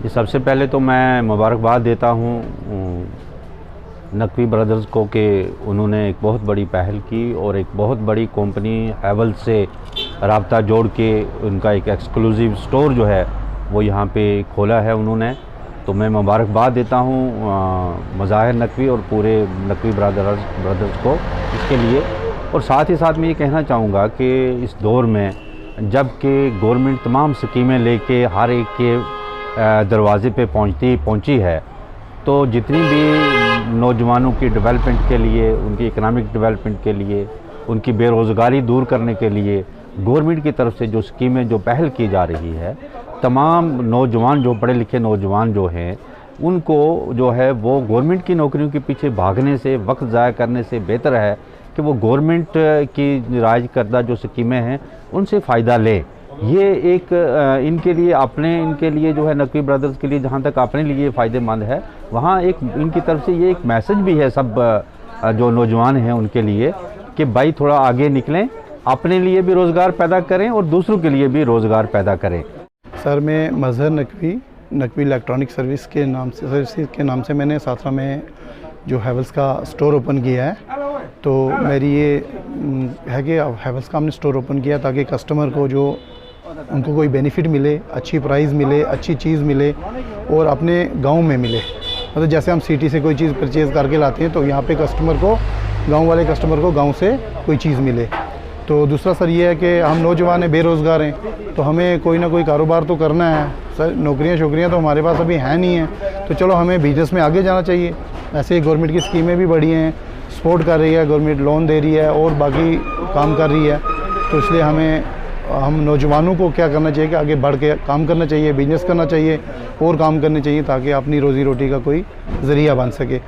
जी, सबसे पहले तो मैं मुबारकबाद देता हूँ नकवी ब्रदर्स को कि उन्होंने एक बहुत बड़ी पहल की और एक बहुत बड़ी कंपनी हैवेल्स से राब्ता जोड़ के उनका एक एक्सक्लूसिव स्टोर जो है वो यहाँ पे खोला है उन्होंने। तो मैं मुबारकबाद देता हूँ मज़ाहिर नकवी और पूरे नकवी ब्रदर्स को इसके लिए। और साथ ही साथ मैं ये कहना चाहूँगा कि इस दौर में जब कि गवर्नमेंट तमाम स्कीमें लेके हर एक के दरवाज़े पे पहुँची है, तो जितनी भी नौजवानों की डेवलपमेंट के लिए, उनकी इकनॉमिक डेवलपमेंट के लिए, उनकी बेरोज़गारी दूर करने के लिए गवर्नमेंट की तरफ से जो स्कीमें जो पहल की जा रही है, तमाम नौजवान जो पढ़े लिखे नौजवान जो हैं उनको जो है वो गवर्नमेंट की नौकरियों के पीछे भागने से, वक्त ज़ाया करने से बेहतर है कि वो गवर्नमेंट की राज करदा जो स्कीमें हैं उनसे फ़ायदा लें। ये एक इनके लिए जो है नकवी ब्रदर्स के लिए जहाँ तक अपने लिए फ़ायदेमंद है, वहाँ एक इनकी तरफ से ये एक मैसेज भी है सब जो नौजवान हैं उनके लिए कि भाई थोड़ा आगे निकलें, अपने लिए भी रोज़गार पैदा करें और दूसरों के लिए भी रोज़गार पैदा करें। सर, मैं मज़हर नकवी इलेक्ट्रॉनिक सर्विस के नाम से मैंने साथरा में जो हैवेल्स का स्टोर ओपन किया है। तो मेरी ये है कि हैवेल्स का हमने स्टोर ओपन किया ताकि कस्टमर को जो उनको कोई बेनिफिट मिले, अच्छी प्राइस मिले, अच्छी चीज़ मिले और अपने गांव में मिले। मतलब जैसे हम सिटी से कोई चीज़ परचेज़ करके लाते हैं तो यहाँ पे गांव वाले कस्टमर को गांव से कोई चीज़ मिले। तो दूसरा सर ये है कि हम नौजवान हैं, बेरोज़गार हैं, तो हमें कोई ना कोई कारोबार तो करना है सर। नौकरियाँ तो हमारे पास अभी हैं नहीं हैं, तो चलो हमें बिज़नेस में आगे जाना चाहिए। ऐसे ही गवर्नमेंट की स्कीमें भी बढ़ी हैं, सपोर्ट कर रही है गवर्नमेंट, लोन दे रही है और बाकी काम कर रही है। तो इसलिए हम नौजवानों को क्या करना चाहिए कि आगे बढ़ के काम करना चाहिए, बिजनेस करना चाहिए और काम करने चाहिए ताकि अपनी रोज़ी रोटी का कोई ज़रिया बन सके।